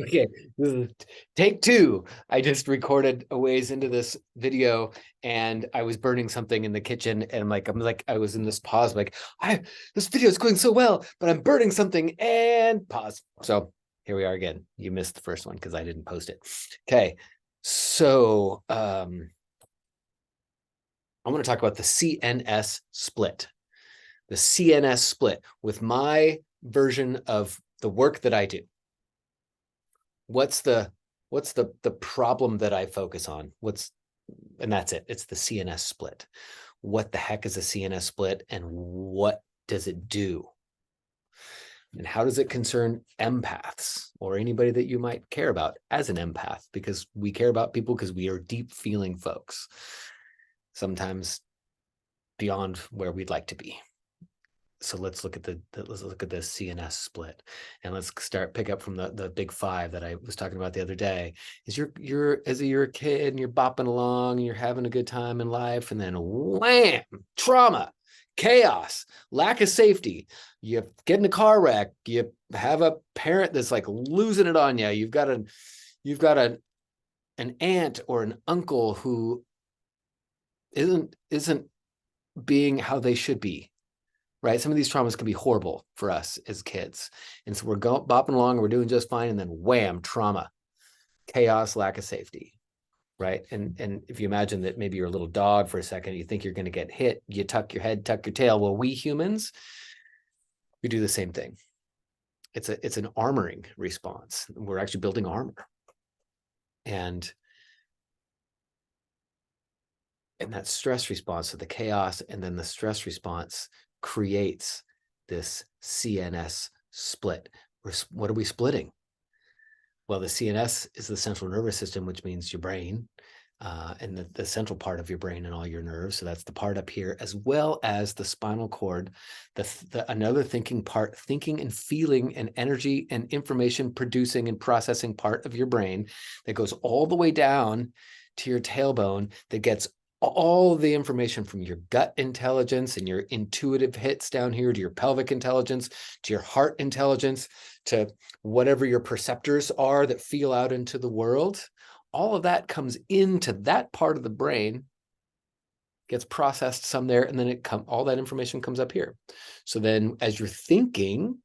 Okay, this is take two. I just recorded a ways into this video and I was burning something in the kitchen and I was in this pause, like, this video is going so well, but I'm burning something and pause. So here we are again. You missed the first one because I didn't post it. Okay, so I want to talk about the CNS split. The CNS split with my version of the work that I do. What's the problem that I focus on? And that's it. It's the CNS split. What the heck is a CNS split and what does it do? And how does it concern empaths or anybody that you might care about as an empath? Because we care about people because we are deep feeling folks, sometimes beyond where we'd like to be. So let's look at the CNS split, and let's pick up from the big five that I was talking about the other day. Is you're a kid and you're bopping along and you're having a good time in life, and then wham, trauma, chaos, lack of safety. You get in a car wreck. You have a parent that's like losing it on you. You've got an aunt or an uncle who isn't being how they should be, right? Some of these traumas can be horrible for us as kids. And so we're bopping along, we're doing just fine. And then wham, trauma, chaos, lack of safety, right? And if you imagine that maybe you're a little dog for a second, you think you're going to get hit, you tuck your head, tuck your tail. Well, we humans, we do the same thing. It's an armoring response. We're actually building armor. And that stress response, so the chaos and then the stress response creates this CNS split. What are we splitting? Well, the CNS is the central nervous system, which means your brain, and the central part of your brain and all your nerves. So that's the part up here, as well as the spinal cord, another thinking part, thinking and feeling and energy and information producing and processing part of your brain that goes all the way down to your tailbone, that gets all the information from your gut intelligence and your intuitive hits down here to your pelvic intelligence, to your heart intelligence, to whatever your perceptors are that feel out into the world. All of that comes into that part of the brain, gets processed some there, and then all that information comes up here. So then as you're thinking,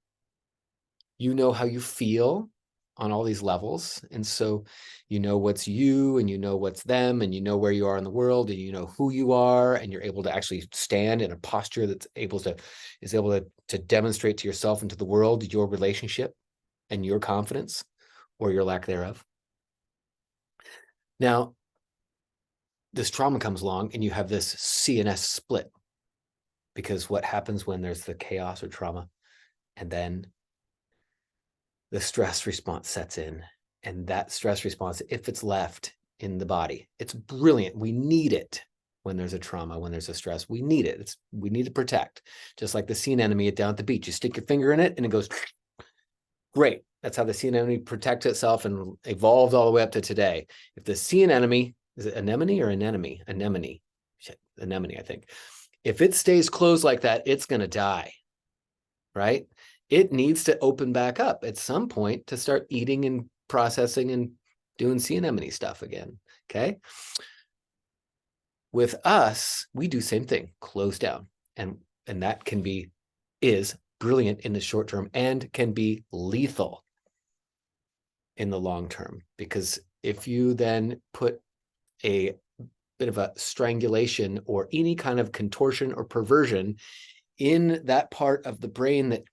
you know how you feel on all these levels. And so you know what's you, and you know what's them, and you know where you are in the world, and you know who you are, and you're able to actually stand in a posture that's able to demonstrate to yourself and to the world your relationship and your confidence or your lack thereof. Now, this trauma comes along and you have this CNS split, because what happens when there's the chaos or trauma and then the stress response sets in, and that stress response, if it's left in the body, it's brilliant. We need it when there's a trauma, when there's a stress. We need it. We need to protect. Just like the sea anemone down at the beach. You stick your finger in it and it goes, great. That's how the sea anemone protects itself and evolved all the way up to today. If the sea anemone, is it anemone or anemone? Anemone. Anemone, I think. If it stays closed like that, it's going to die, right? It needs to open back up at some point to start eating and processing and doing sea anemone stuff again, okay? With us, we do same thing, close down. And that is brilliant in the short term and can be lethal in the long term. Because if you then put a bit of a strangulation or any kind of contortion or perversion in that part of the brain that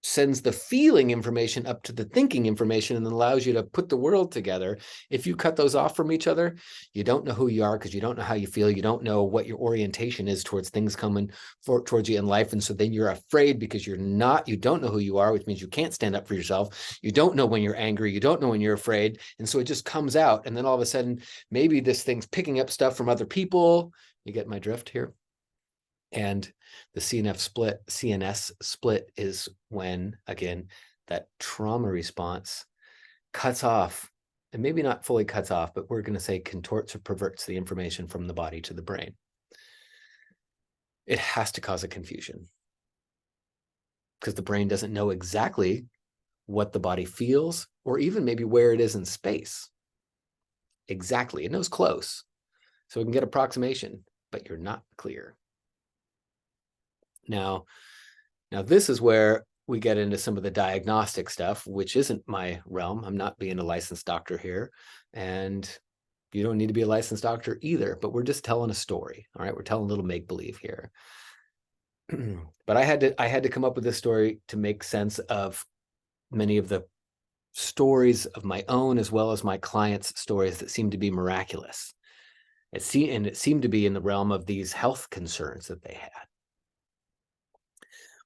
sends the feeling information up to the thinking information and then allows you to put the world together. If you cut those off from each other, you don't know who you are because you don't know how you feel. You don't know what your orientation is towards things coming towards you in life. And so then you're afraid because you don't know who you are, which means you can't stand up for yourself. You don't know when you're angry. You don't know when you're afraid. And so it just comes out. And then all of a sudden, maybe this thing's picking up stuff from other people. You get my drift here? And the CNS split is when, again, that trauma response cuts off, and maybe not fully cuts off, but we're going to say contorts or perverts the information from the body to the brain. It has to cause a confusion because the brain doesn't know exactly what the body feels, or even maybe where it is in space. Exactly, it knows close. So it can get approximation, but you're not clear. Now this is where we get into some of the diagnostic stuff, which isn't my realm. I'm not being a licensed doctor here, and you don't need to be a licensed doctor either, but we're just telling a story. All right, we're telling a little make-believe here. But I had to come up with this story to make sense of many of the stories of my own as well as my clients' stories that seem to be miraculous. It seemed to be in the realm of these health concerns that they had.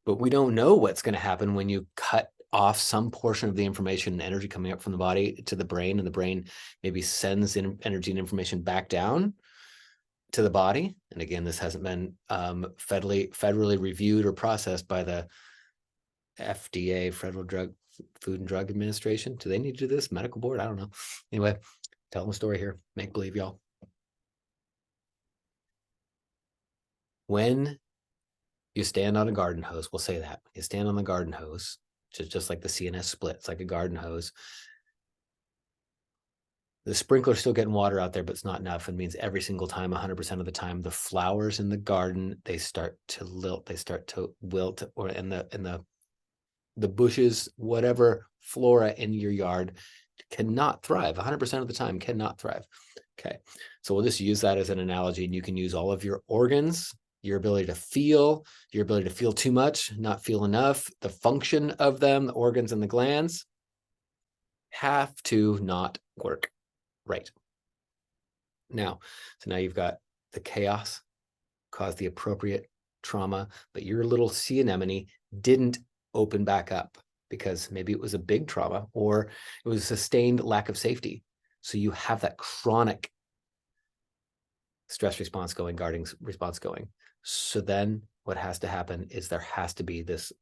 But we don't know what's going to happen when you cut off some portion of the information and energy coming up from the body to the brain, and the brain maybe sends in energy and information back down to the body. And again, this hasn't been federally reviewed or processed by the FDA, Federal Food and Drug Administration. Do they need to do this? Medical board? I don't know. Anyway, tell them a story here. Make believe, y'all. When you stand on a garden hose, we'll say that. You stand on the garden hose, just like the CNS split. It's like a garden hose. The sprinkler's still getting water out there, but it's not enough. It means every single time, 100% of the time, the flowers in the garden, they start to lilt, they start to wilt, or in the bushes, whatever flora in your yard cannot thrive. 100% of the time cannot thrive. Okay, so we'll just use that as an analogy, and you can use all of your organs, your ability to feel, your ability to feel too much, not feel enough, the function of them, the organs and the glands have to not work right. Now, so now you've got the chaos caused the appropriate trauma, but your little sea anemone didn't open back up because maybe it was a big trauma or it was a sustained lack of safety. So you have that chronic stress response going, guarding response going. So then what has to happen is there has to be this,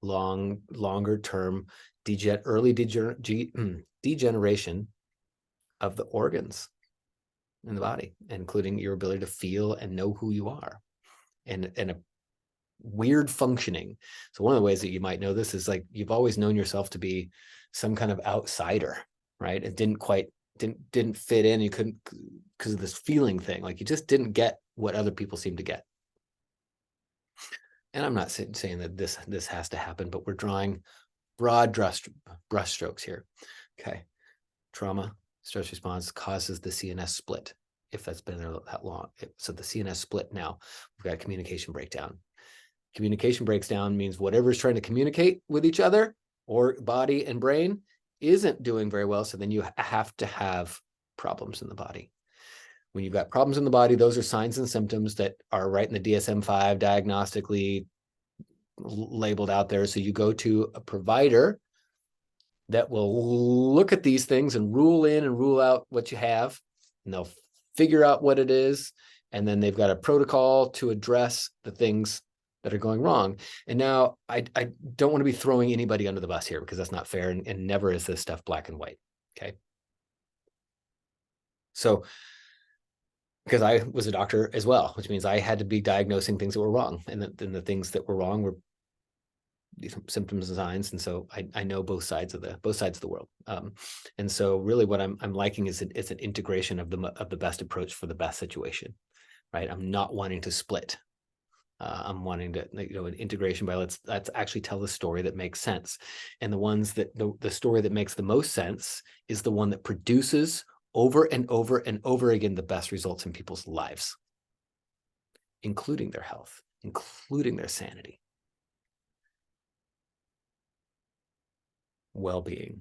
longer term early degeneration of the organs in the body, including your ability to feel and know who you are, and a weird functioning. So one of the ways that you might know this is like you've always known yourself to be some kind of outsider, right? It didn't fit in. You couldn't, because of this feeling thing, like you just didn't get what other people seem to get. And I'm not saying that this has to happen, but we're drawing broad brush strokes here. Okay, trauma, stress response causes the CNS split, if that's been there that long. So the CNS split, now we've got communication breakdown. Communication breaks down means whatever's trying to communicate with each other, or body and brain, isn't doing very well. So then you have to have problems in the body. When you've got problems in the body, those are signs and symptoms that are right in the DSM-5 diagnostically labeled out there. So you go to a provider that will look at these things and rule in and rule out what you have, and they'll figure out what it is. And then they've got a protocol to address the things that are going wrong. And now I don't want to be throwing anybody under the bus here, because that's not fair, and never is this stuff black and white. Okay. So, because I was a doctor as well, which means I had to be diagnosing things that were wrong, and the things that were wrong were these symptoms and signs. And so I know both sides of the world. And so really what I'm liking is it's an integration of the best approach for the best situation, right? I'm not wanting to split. I'm wanting to, an integration by let's actually tell the story that makes sense. And the ones that the story that makes the most sense is the one that produces over and over and over again the best results in people's lives, including their health, including their sanity, well-being,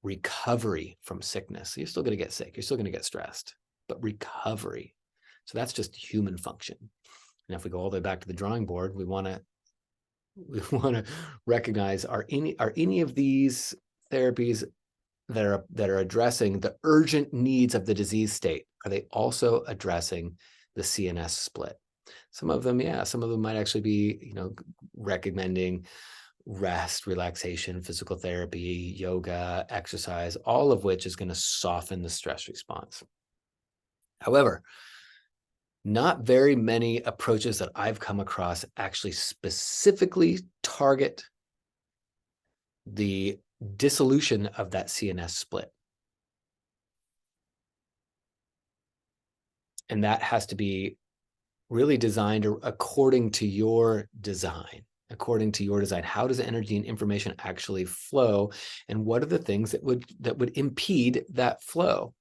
recovery from sickness. So you're still going to get sick, you're still going to get stressed, but recovery. So that's just human function. And if we go all the way back to the drawing board, we want to recognize, are any of these therapies that are addressing the urgent needs of the disease state, are they also addressing the CNS split? Some of them, yeah. Some of them might actually be, recommending rest, relaxation, physical therapy, yoga, exercise, all of which is going to soften the stress response. However, not very many approaches that I've come across actually specifically target the dissolution of that CNS split. And that has to be really designed according to your design. According to your design, how does energy and information actually flow, and what are the things that would impede that flow?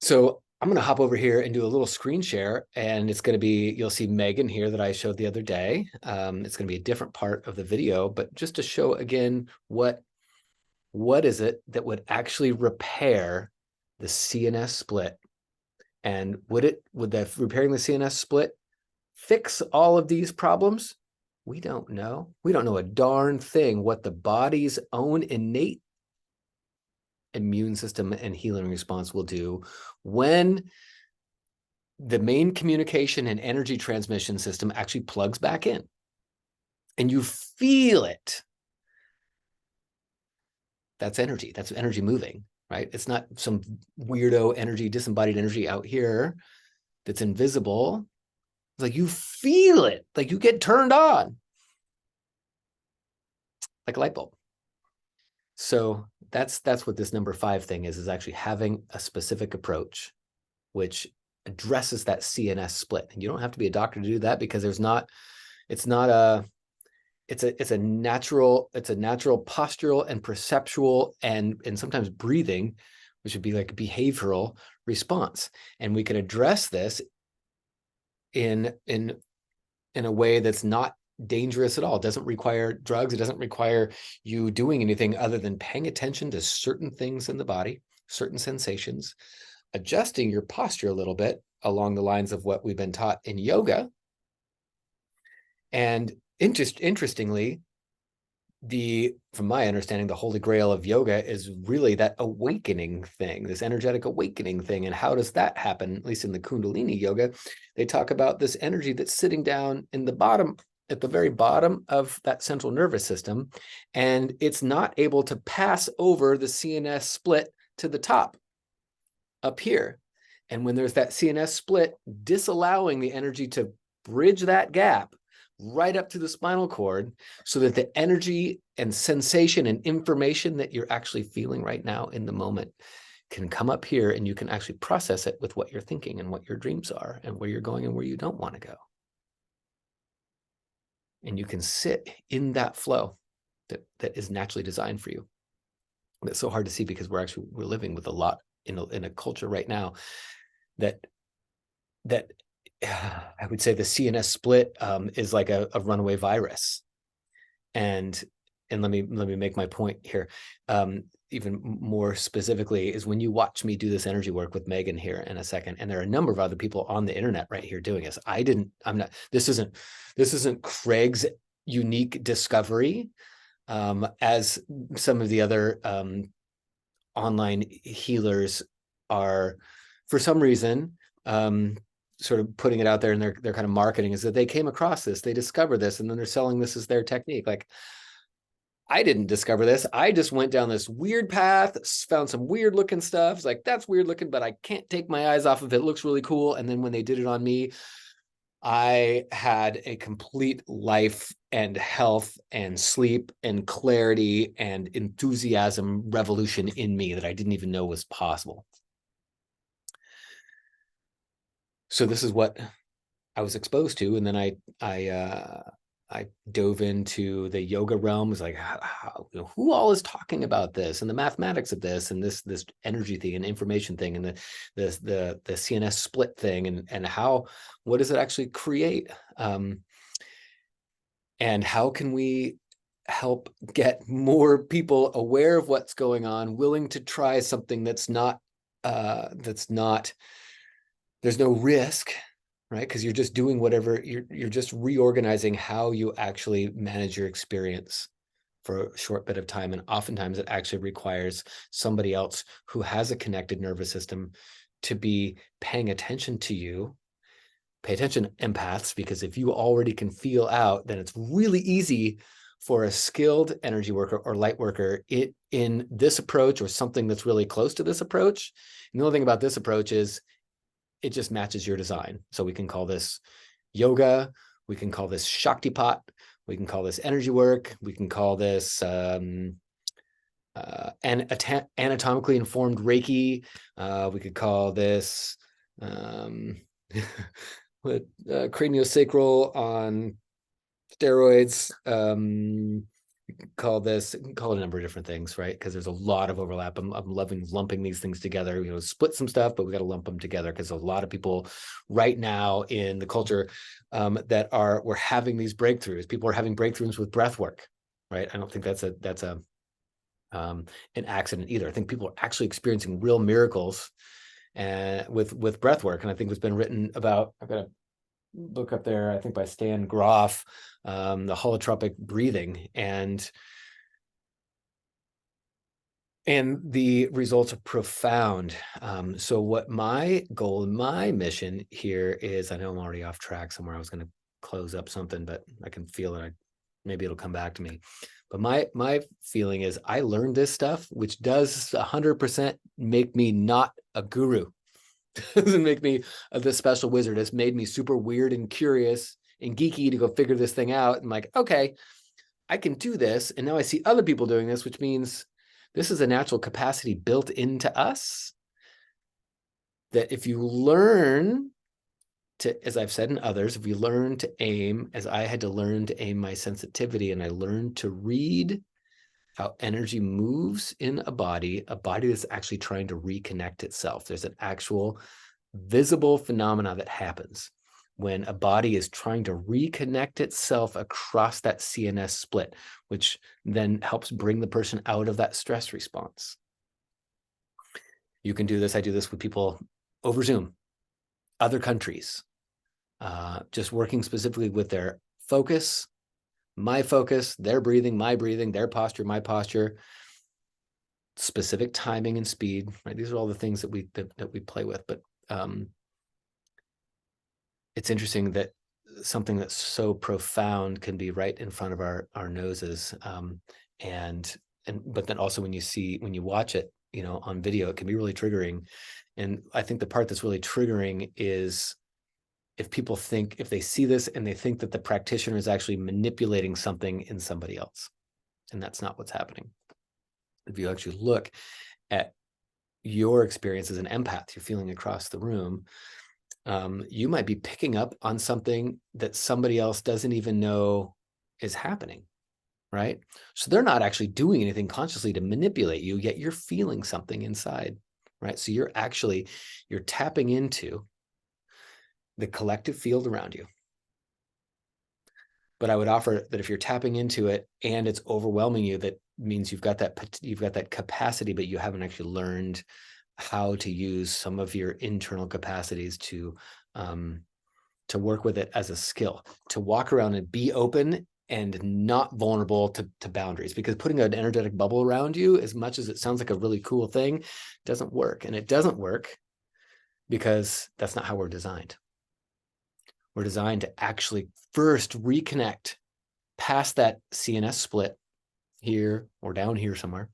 So I'm going to hop over here and do a little screen share, and it's going to be, you'll see Megan here that I showed the other day. It's going to be a different part of the video, but just to show again what is it that would actually repair the CNS split, and would repairing the CNS split fix all of these problems? We don't know. We don't know a darn thing what the body's own innate immune system and healing response will do when the main communication and energy transmission system actually plugs back in and you feel it. That's energy. That's energy moving, right? It's not some weirdo energy, disembodied energy out here that's invisible. It's like you feel it, like you get turned on, like a light bulb. So that's what this number 5 thing is actually having a specific approach which addresses that CNS split. And you don't have to be a doctor to do that, because it's a natural postural and perceptual and sometimes breathing, which would be like a behavioral response. And we can address this in a way that's not dangerous at all. It doesn't require drugs. It doesn't require you doing anything other than paying attention to certain things in the body, certain sensations, adjusting your posture a little bit along the lines of what we've been taught in yoga. And interestingly, from my understanding, the holy grail of yoga is really that awakening thing, this energetic awakening thing. And how does that happen? At least in the Kundalini yoga, they talk about this energy that's sitting down in the bottom, at the very bottom of that central nervous system, and it's not able to pass over the CNS split to the top up here. And when there's that CNS split, disallowing the energy to bridge that gap right up to the spinal cord, so that the energy and sensation and information that you're actually feeling right now in the moment can come up here, and you can actually process it with what you're thinking and what your dreams are and where you're going and where you don't want to go. And you can sit in that flow that is naturally designed for you. That's so hard to see, because we're living with a lot in a culture right now that I would say the CNS split is like a runaway virus. And let me make my point here. Even more specifically is when you watch me do this energy work with Megan here in a second, and there are a number of other people on the internet right here doing this. This isn't Craig's unique discovery, as some of the other online healers are, for some reason, sort of putting it out there, and they're kind of marketing is that they came across this, they discovered this, and then they're selling this as their technique. Like, I didn't discover this. I just went down this weird path, found some weird looking stuff. It's like, that's weird looking, but I can't take my eyes off of it. It looks really cool. And then when they did it on me, I had a complete life and health and sleep and clarity and enthusiasm revolution in me that I didn't even know was possible. So this is what I was exposed to. And then I dove into the yoga realm. It was like, who all is talking about this, and the mathematics of this, and this energy thing and information thing, and the CNS split thing, and what does it actually create? And how can we help get more people aware of what's going on, willing to try something that's not, there's no risk, right? Because you're just doing whatever, you're just reorganizing how you actually manage your experience for a short bit of time. And oftentimes it actually requires somebody else who has a connected nervous system to be paying attention to you. Pay attention, empaths, because if you already can feel out, then it's really easy for a skilled energy worker or light worker in this approach, or something that's really close to this approach. And the only thing about this approach is it just matches your design. So we can call this yoga, we can call this Shaktipat, we can call this energy work, we can call this and anatomically informed Reiki. We could call this craniosacral on steroids. Call it a number of different things, right? Because there's a lot of overlap. I'm loving lumping these things together, split some stuff, but we got to lump them together because a lot of people right now in the culture we're having these breakthroughs. People are having breakthroughs with breath work, right? I don't think that's an accident either. I think people are actually experiencing real miracles with breath work. And I think it's been written about, I've got a book up there, I think by Stan Grof, the holotropic breathing, and the results are profound. So what my goal and my mission here is, I know I'm already off track somewhere. I was going to close up something, but I can feel it. Maybe it'll come back to me. But my feeling is I learned this stuff, which does 100% make me not a guru. Doesn't make me the special wizard. It's made me super weird and curious and geeky to go figure this thing out. And like, okay, I can do this. And now I see other people doing this, which means this is a natural capacity built into us that if you learn to, as I've said in others, if you learn to aim, as I had to learn to aim my sensitivity, and I learned to read how energy moves in a body that's actually trying to reconnect itself. There's an actual visible phenomena that happens when a body is trying to reconnect itself across that CNS split, which then helps bring the person out of that stress response. You can do this. I do this with people over Zoom, other countries, just working specifically with their focus, my focus, their breathing, my breathing, their posture, my posture, specific timing and speed, right? These are all the things that we play with. But it's interesting that something that's so profound can be right in front of our noses. But then also when you watch it, on video, it can be really triggering. And I think the part that's really triggering is if they see this and they think that the practitioner is actually manipulating something in somebody else. And that's not what's happening. If you actually look at your experience as an empath, you're feeling across the room, you might be picking up on something that somebody else doesn't even know is happening, right? So they're not actually doing anything consciously to manipulate you, yet you're feeling something inside, right? So you're tapping into the collective field around you. But I would offer that if you're tapping into it and it's overwhelming you, that means you've got that capacity, but you haven't actually learned how to use some of your internal capacities to work with it as a skill, to walk around and be open and not vulnerable to boundaries. Because putting an energetic bubble around you, as much as it sounds like a really cool thing, doesn't work. And it doesn't work because that's not how we're designed. We're designed to actually first reconnect past that CNS split here or down here somewhere,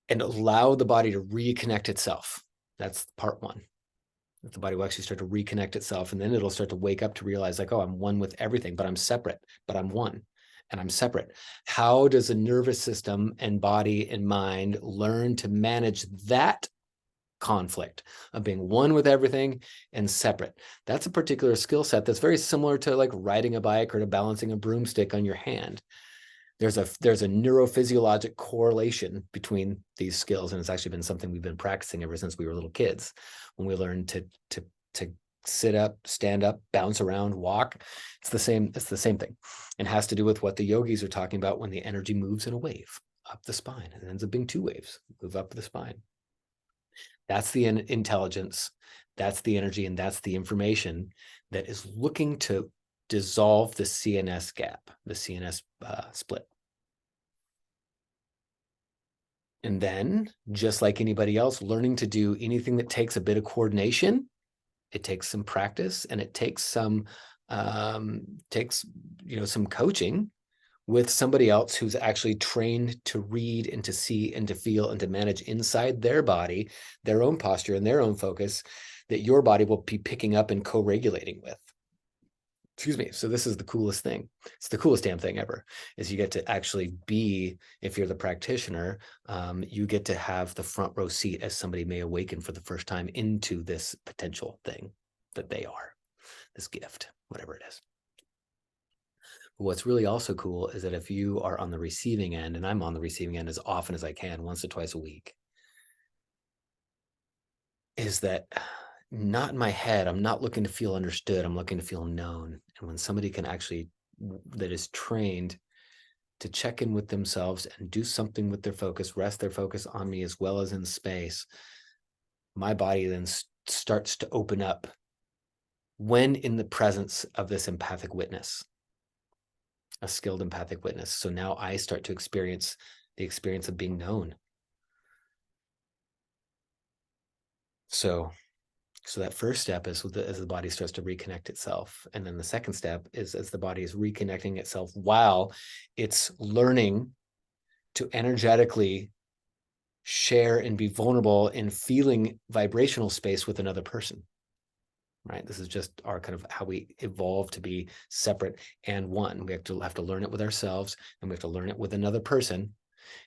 and allow the body to reconnect itself. That's part one. The body will actually start to reconnect itself, and then it'll start to wake up to realize, like, oh, I'm one with everything, but I'm separate, but I'm one, and I'm separate. How does the nervous system and body and mind learn to manage that conflict of being one with everything and separate? That's a particular skill set that's very similar to like riding a bike or to balancing a broomstick on your hand. There's a neurophysiologic correlation between these skills, and it's actually been something we've been practicing ever since we were little kids, when we learned to sit up, stand up, bounce around, walk. It's the same thing, and has to do with what the yogis are talking about when the energy moves in a wave up the spine, and it ends up being two waves move up the spine. That's the intelligence, that's the energy, and that's the information that is looking to dissolve the CNS gap, the CNS split. And then, just like anybody else, learning to do anything that takes a bit of coordination, it takes some practice, and it takes some some coaching with somebody else who's actually trained to read and to see and to feel and to manage inside their body, their own posture and their own focus, that your body will be picking up and co-regulating with. Excuse me. So this is the coolest thing. It's the coolest damn thing ever, is you get to actually be, if you're the practitioner, you get to have the front row seat as somebody may awaken for the first time into this potential thing that they are, this gift, whatever it is. But what's really also cool is that if you are on the receiving end, and I'm on the receiving end as often as I can, once or twice a week, is that not in my head, I'm not looking to feel understood, I'm looking to feel known. And when somebody can actually, that is trained to check in with themselves and do something with their focus, rest their focus on me as well as in space, my body then starts to open up when in the presence of this empathic witness, a skilled empathic witness. So now I start to experience the experience of being known. So that first step is as the body starts to reconnect itself. And then the second step is as the body is reconnecting itself while it's learning to energetically share and be vulnerable in feeling vibrational space with another person, right? This is just our kind of how we evolve to be separate and one. We have to learn it with ourselves, and we have to learn it with another person.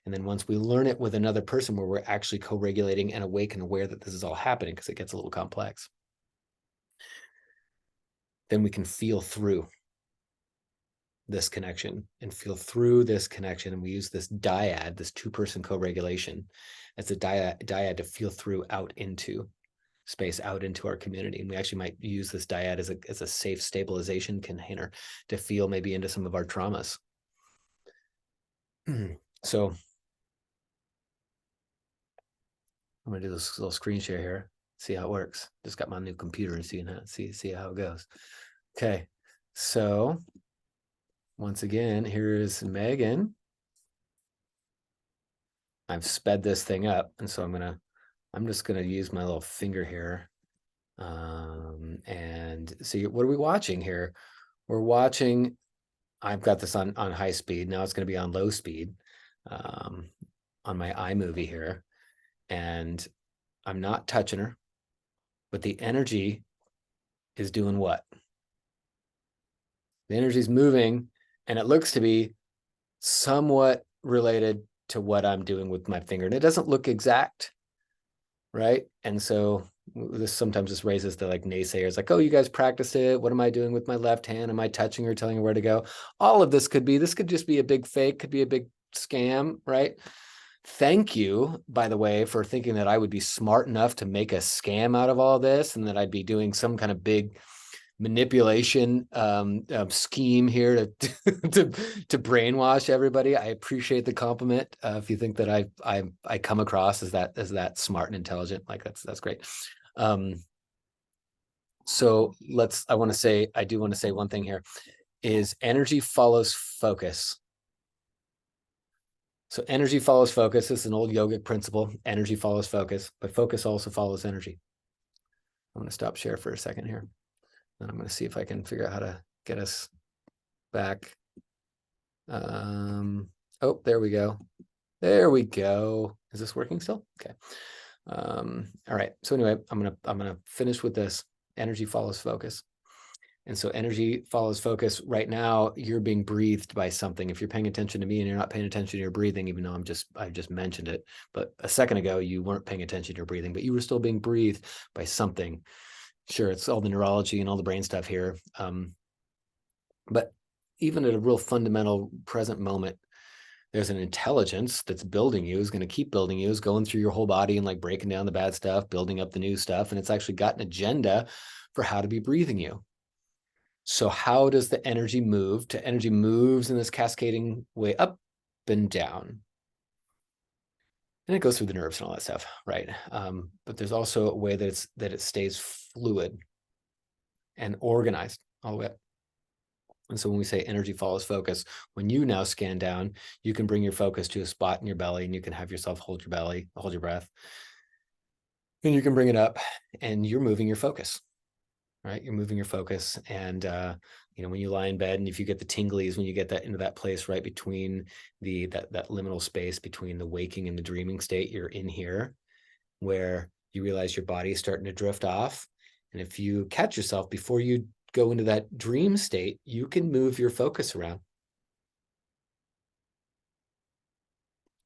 And then once we learn it with another person where we're actually co-regulating and awake and aware that this is all happening, because it gets a little complex, then we can feel through this connection and feel through this connection. And we use this dyad, this two-person co-regulation, as a dyad to feel through out into space, out into our community. And we actually might use this dyad as a safe stabilization container to feel maybe into some of our traumas. So I'm gonna do this little screen share here, see how it works. Just got my new computer and see how it goes. Okay, so once again, here's Megan. I've sped this thing up, and so I'm just gonna use my little finger here. And see, what are we watching here? We're watching, I've got this on high speed. Now it's gonna be on low speed on my iMovie here. And I'm not touching her, but the energy is doing what? The energy is moving, and it looks to be somewhat related to what I'm doing with my finger. And it doesn't look exact, right? And so this sometimes just raises the like naysayers, like, oh, you guys practiced it. What am I doing with my left hand? Am I touching her, telling her where to go? All of this could just be a big fake, could be a big scam, right? Thank you, by the way, for thinking that I would be smart enough to make a scam out of all this and that I'd be doing some kind of big manipulation scheme here to brainwash everybody. I appreciate the compliment. If you think that I come across as that smart and intelligent, like that's great. So I do want to say one thing here is energy follows focus. So energy follows focus. This is an old yogic principle. Energy follows focus, but focus also follows energy. I'm going to stop share for a second here. And I'm going to see if I can figure out how to get us back. Oh, there we go. There we go. Is this working still? Okay. All right. So anyway, I'm gonna finish with this. Energy follows focus. And so energy follows focus. Right now, you're being breathed by something. If you're paying attention to me and you're not paying attention to your breathing, even though I just mentioned it, but a second ago, you weren't paying attention to your breathing, but you were still being breathed by something. Sure, it's all the neurology and all the brain stuff here. But even at a real fundamental present moment, there's an intelligence that's building you, is going to keep building you, is going through your whole body and like breaking down the bad stuff, building up the new stuff. And it's actually got an agenda for how to be breathing you. So how does the energy move? Energy moves in this cascading way up and down. And it goes through the nerves and all that stuff, right? But there's also a way that it stays fluid and organized all the way up. And so when we say energy follows focus, when you now scan down, you can bring your focus to a spot in your belly, and you can have yourself hold your belly, hold your breath. And you can bring it up, and you're moving your focus, right? You're moving your focus. And, when you lie in bed, and if you get the tinglies, when you get that into that place right between that liminal space between the waking and the dreaming state, you're in here where you realize your body is starting to drift off. And if you catch yourself before you go into that dream state, you can move your focus around.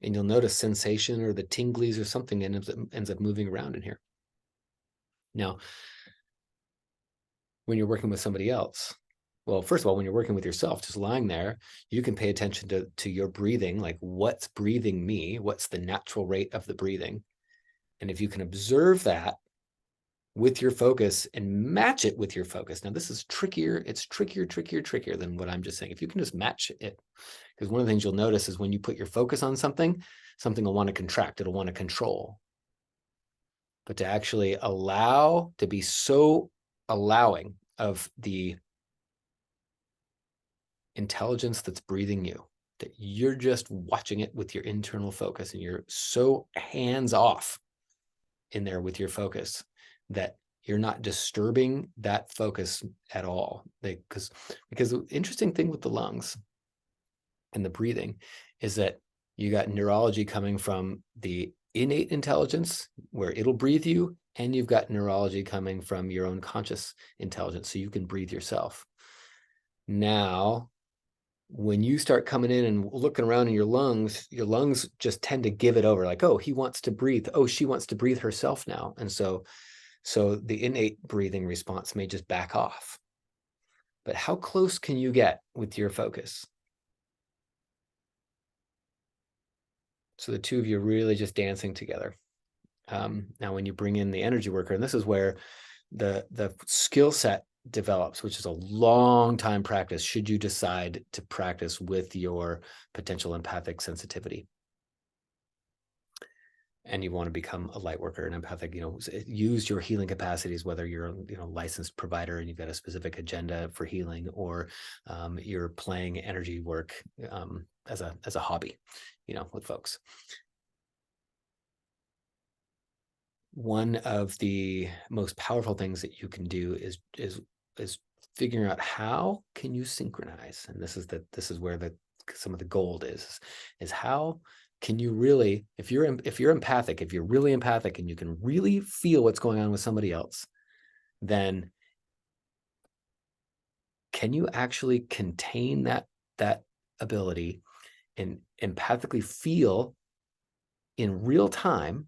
And you'll notice sensation or the tinglies or something ends up moving around in here. Now, when you're working with somebody else, well, first of all, when you're working with yourself, just lying there, you can pay attention to your breathing, like what's breathing me, what's the natural rate of the breathing. And if you can observe that with your focus and match it with your focus. Now, this is trickier. It's trickier than what I'm just saying. If you can just match it, because one of the things you'll notice is when you put your focus on something, something will want to contract. It'll want to control. But to actually allow, to be so allowing of the intelligence that's breathing you, that you're just watching it with your internal focus and you're so hands off in there with your focus that you're not disturbing that focus at all. Because the interesting thing with the lungs and the breathing is that you got neurology coming from the innate intelligence where it'll breathe you, and you've got neurology coming from your own conscious intelligence, so you can breathe yourself. Now, when you start coming in and looking around in your lungs just tend to give it over, like, oh, he wants to breathe. Oh, she wants to breathe herself now. And so the innate breathing response may just back off. But how close can you get with your focus? So the two of you are really just dancing together. Now, when you bring in the energy worker, and this is where the skill set develops, which is a long time practice, should you decide to practice with your potential empathic sensitivity. And you want to become a light worker, an empathic, use your healing capacities, whether you're a licensed provider and you've got a specific agenda for healing, or you're playing energy work as a hobby, with folks. One of the most powerful things that you can do is figuring out how can you synchronize. And this is where some of the gold is how can you really, if you're empathic, if you're really empathic and you can really feel what's going on with somebody else, then can you actually contain that ability and empathically feel in real time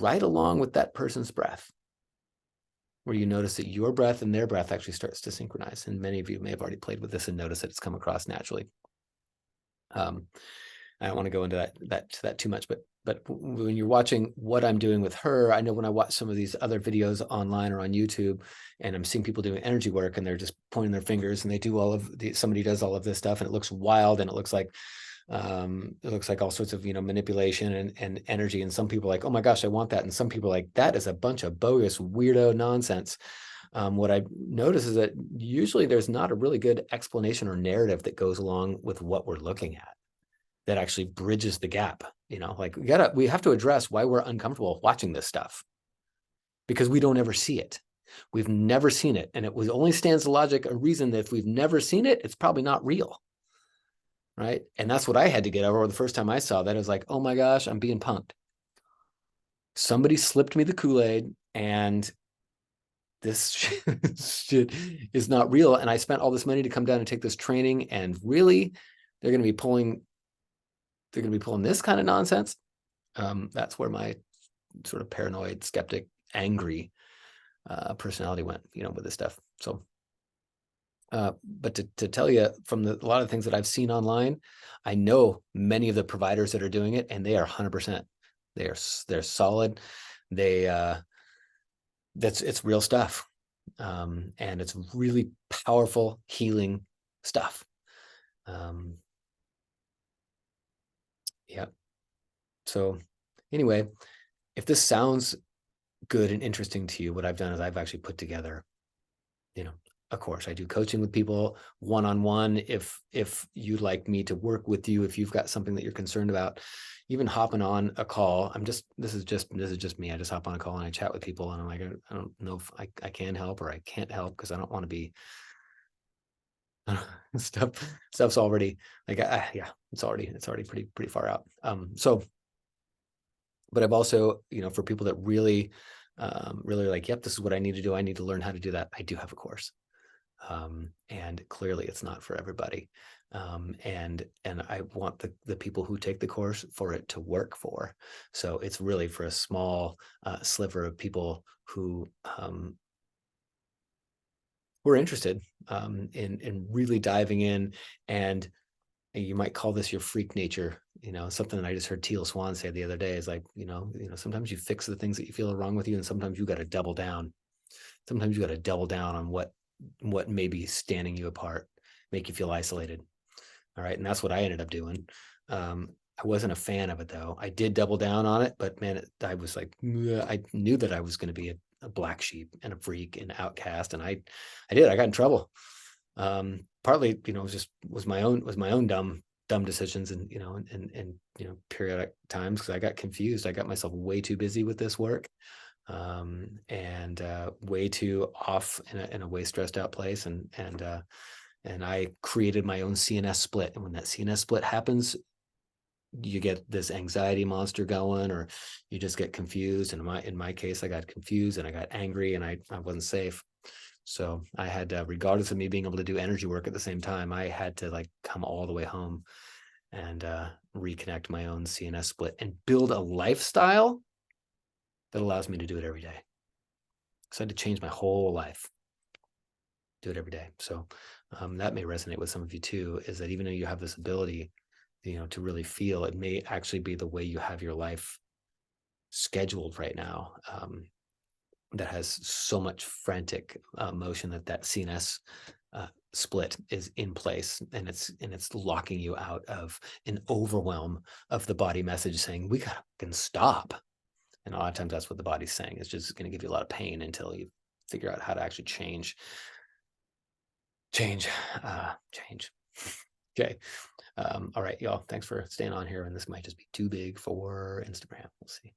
right along with that person's breath, where you notice that your breath and their breath actually starts to synchronize. And many of you may have already played with this and noticed that it's come across naturally. I don't want to go into that too much, but when you're watching what I'm doing with her, I know when I watch some of these other videos online or on YouTube, and I'm seeing people doing energy work and they're just pointing their fingers and they do somebody does all of this stuff and it looks wild and it looks like all sorts of manipulation and energy, and some people are like, oh my gosh, I want that, and some people are like, that is a bunch of bogus weirdo nonsense. What I notice is that usually there's not a really good explanation or narrative that goes along with what we're looking at that actually bridges the gap. Like we have to address why we're uncomfortable watching this stuff, because we don't ever see it. We've never seen it, and it only stands to logic a reason that if we've never seen it, it's probably not real. Right. And that's what I had to get over the first time I saw that. I was like, oh my gosh, I'm being punked. Somebody slipped me the Kool-Aid and this shit is not real. And I spent all this money to come down and take this training, and really they're going to be pulling this kind of nonsense. That's where my sort of paranoid, skeptic, angry personality went, with this stuff. So but to tell you from a lot of things that I've seen online, I know many of the providers that are doing it, and they are 100%. They're solid. It's real stuff, and it's really powerful healing stuff. Yeah. So anyway, if this sounds good and interesting to you, what I've done is I've actually put together, of course, I do coaching with people one-on-one. If you'd like me to work with you, if you've got something that you're concerned about, even hopping on a call, this is just me. I just hop on a call and I chat with people, and I'm like, I don't know if I can help or I can't help, because I don't want to be stuff's already like, it's already pretty far out. But I've also, for people that really really like, yep, this is what I need to do. I need to learn how to do that. I do have a course. And clearly it's not for everybody. And I want the people who take the course for it to work for. So it's really for a small sliver of people who are interested in really diving in. And you might call this your freak nature. Something that I just heard Teal Swan say the other day is like, sometimes you fix the things that you feel are wrong with you, and sometimes you got to double down. Sometimes you got to double down on what may be standing you apart, make you feel isolated. All right. And that's what I ended up doing. I wasn't a fan of it though. I did double down on it, but man, I was like, I knew that I was going to be a black sheep and a freak and outcast. And I got in trouble. Partly, was my own dumb decisions and periodic times, because I got confused. I got myself way too busy with this work, and way too off in a way stressed out place. And I created my own CNS split. And when that CNS split happens, you get this anxiety monster going, or you just get confused. And in my case, I got confused and I got angry, and I wasn't safe. So I had to, regardless of me being able to do energy work at the same time, I had to like come all the way home and reconnect my own CNS split and build a lifestyle that allows me to do it every day. So I had to change my whole life, do it every day. So that may resonate with some of you too, is that even though you have this ability, to really feel, it may actually be the way you have your life scheduled right now, that has so much frantic motion that CNS split is in place, and it's locking you out of an overwhelm of the body message saying, we gotta can stop. And a lot of times that's what the body's saying. It's just going to give you a lot of pain until you figure out how to actually change. Okay. All right, y'all. Thanks for staying on here. And this might just be too big for Instagram. We'll see.